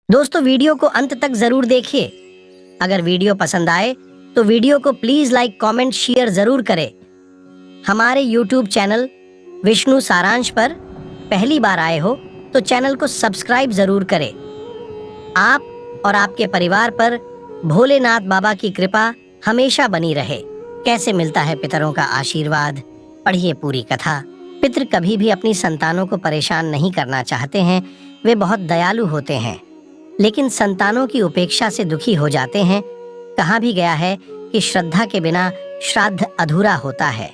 दोस्तों, वीडियो को अंत तक जरूर देखिए। अगर वीडियो पसंद आए तो वीडियो को प्लीज लाइक, कमेंट, शेयर जरूर करें। हमारे YouTube चैनल विष्णु सारांश पर पहली बार आए हो तो चैनल को सब्सक्राइब जरूर करें। आप और आपके परिवार पर भोलेनाथ बाबा की कृपा हमेशा बनी रहे। कैसे मिलता है पितरों का आशीर्वाद, पढ़िए पूरी कथा। पितृ कभी भी अपनी संतानों को परेशान नहीं करना चाहते हैं। वे बहुत दयालु होते हैं, लेकिन संतानों की उपेक्षा से दुखी हो जाते हैं। कहा भी गया है कि श्रद्धा के बिना श्राद्ध अधूरा होता है।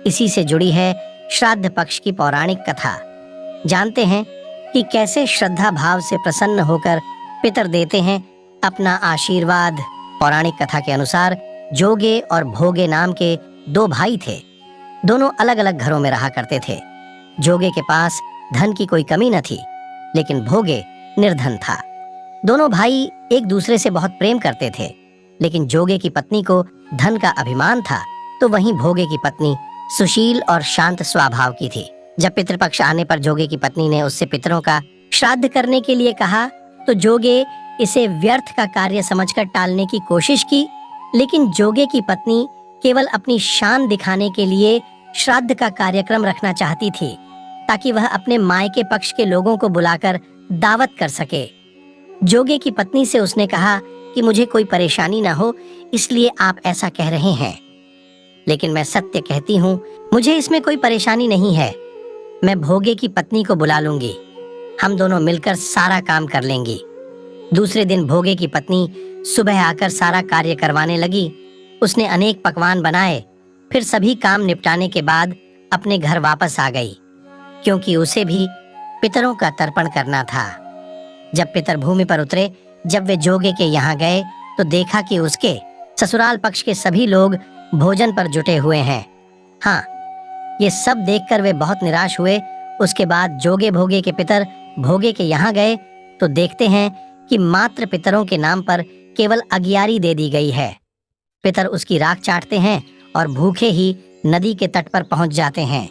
इसी से जुड़ी है श्राद्ध पक्ष की पौराणिक कथा। जानते हैं कि कैसे श्रद्धा भाव से प्रसन्न होकर पितर देते हैं अपना आशीर्वाद। पौराणिक कथा के अनुसार जोगे और भोगे नाम के दो भाई थे। दोनों अलग अलग घरों में रहा करते थे। जोगे के पास धन की कोई कमी न थी, लेकिन भोगे निर्धन था। दोनों भाई एक दूसरे से बहुत प्रेम करते थे, लेकिन जोगे की पत्नी को धन का अभिमान था, तो वहीं भोगे की पत्नी सुशील और शांत स्वभाव की थी। जब पितृपक्ष आने पर जोगे की पत्नी ने उससे पितरों का श्राद्ध करने के लिए कहा, तो जोगे इसे व्यर्थ का कार्य समझकर टालने की कोशिश की। लेकिन जोगे की पत्नी केवल अपनी शान दिखाने के लिए श्राद्ध का कार्यक्रम रखना चाहती थी, ताकि वह अपने मायके पक्ष के लोगों को बुलाकर दावत कर सके। जोगे की पत्नी से उसने कहा कि मुझे कोई परेशानी न हो, इसलिए आप ऐसा कह रहे हैं, लेकिन मैं सत्य कहती हूँ, मुझे इसमें कोई परेशानी नहीं है। मैं भोगे की पत्नी को बुला लूंगी, हम दोनों मिलकर सारा काम कर लेंगी। दूसरे दिन भोगे की पत्नी सुबह आकर सारा कार्य करवाने लगी। उसने अनेक पकवान बनाए, फिर सभी काम निपटाने के बाद अपने घर वापस आ गई, क्योंकि उसे भी पितरों का तर्पण करना था। जब पितर भूमि पर उतरे, जब वे जोगे के यहाँ गए, तो देखा कि उसके ससुराल पक्ष के सभी लोग भोजन पर जुटे हुए हैं। हाँ, ये सब देखकर वे बहुत निराश हुए। उसके बाद जोगे भोगे के पितर भोगे के यहाँ गए, तो देखते हैं कि मात्र पितरों के नाम पर केवल अगियारी दे दी गई है। पितर उसकी राख चाटते हैं और भूखे ही नदी के तट पर पहुंच जाते हैं।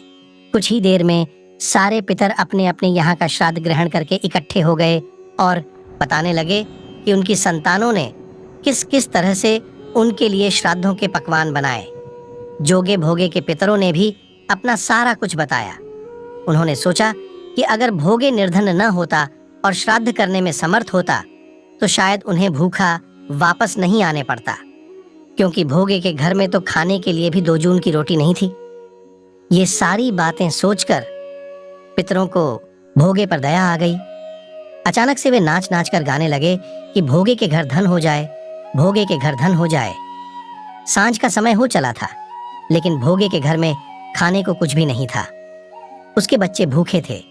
कुछ ही देर में सारे पितर अपने अपने यहाँ का श्राद्ध ग्रहण करके इकट्ठे हो गए और बताने लगे कि उनकी संतानों ने किस किस तरह से उनके लिए श्राद्धों के पकवान बनाए। जोगे भोगे के पितरों ने भी अपना सारा कुछ बताया। उन्होंने सोचा कि अगर भोगे निर्धन न होता और श्राद्ध करने में समर्थ होता, तो शायद उन्हें भूखा वापस नहीं आने पड़ता, क्योंकि भोगे के घर में तो खाने के लिए भी 2 जून की रोटी नहीं थी। ये सारी बातें सोचकर पितरों को भोगे पर दया आ गई। अचानक से वे नाच नाच कर गाने लगे कि भोगे के घर धन हो जाए, भोगे के घर धन हो जाए। सांझ का समय हो चला था, लेकिन भोगे के घर में खाने को कुछ भी नहीं था। उसके बच्चे भूखे थे।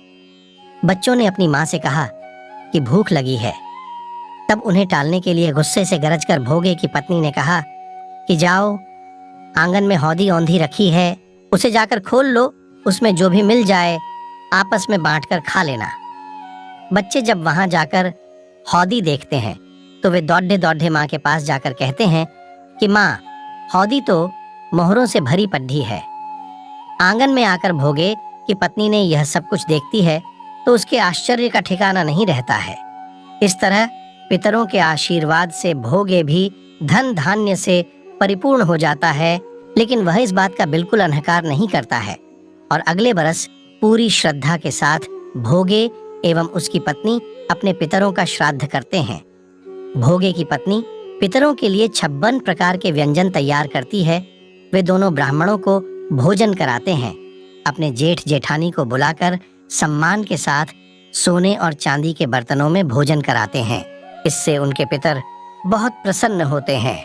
बच्चों ने अपनी माँ से कहा कि भूख लगी है। तब उन्हें टालने के लिए गुस्से से गरजकर भोगे की पत्नी ने कहा कि जाओ, आंगन में हौदी औंधी रखी है, उसे जाकर खोल लो, उसमें जो भी मिल जाए आपस में बांटकर खा लेना। बच्चे जब वहां जाकर हौदी देखते हैं, तो वे दौड़े दौड़े माँ के पास जाकर कहते हैं कि माँ, हौदी तो मोहरों से भरी पड्ढी है। आंगन में आकर भोगे की पत्नी ने यह सब कुछ देखती है, तो उसके आश्चर्य का ठिकाना नहीं रहता है। इस तरह पितरों के आशीर्वाद से भोगे भी धन धान्य से परिपूर्ण हो जाता है, लेकिन वह इस बात का बिल्कुल अनहकार नहीं करता है और अगले बरस पूरी श्रद्धा के साथ भोगे एवं उसकी पत्नी अपने पितरों का श्राद्ध करते हैं। भोगे की पत्नी पितरों के लिए 56 प्रकार के व्यंजन तैयार करती है। वे दोनों ब्राह्मणों को भोजन कराते हैं। अपने जेठ जेठानी को बुलाकर सम्मान के साथ सोने और चांदी के बर्तनों में भोजन कराते हैं। इससे उनके पितर बहुत प्रसन्न होते हैं।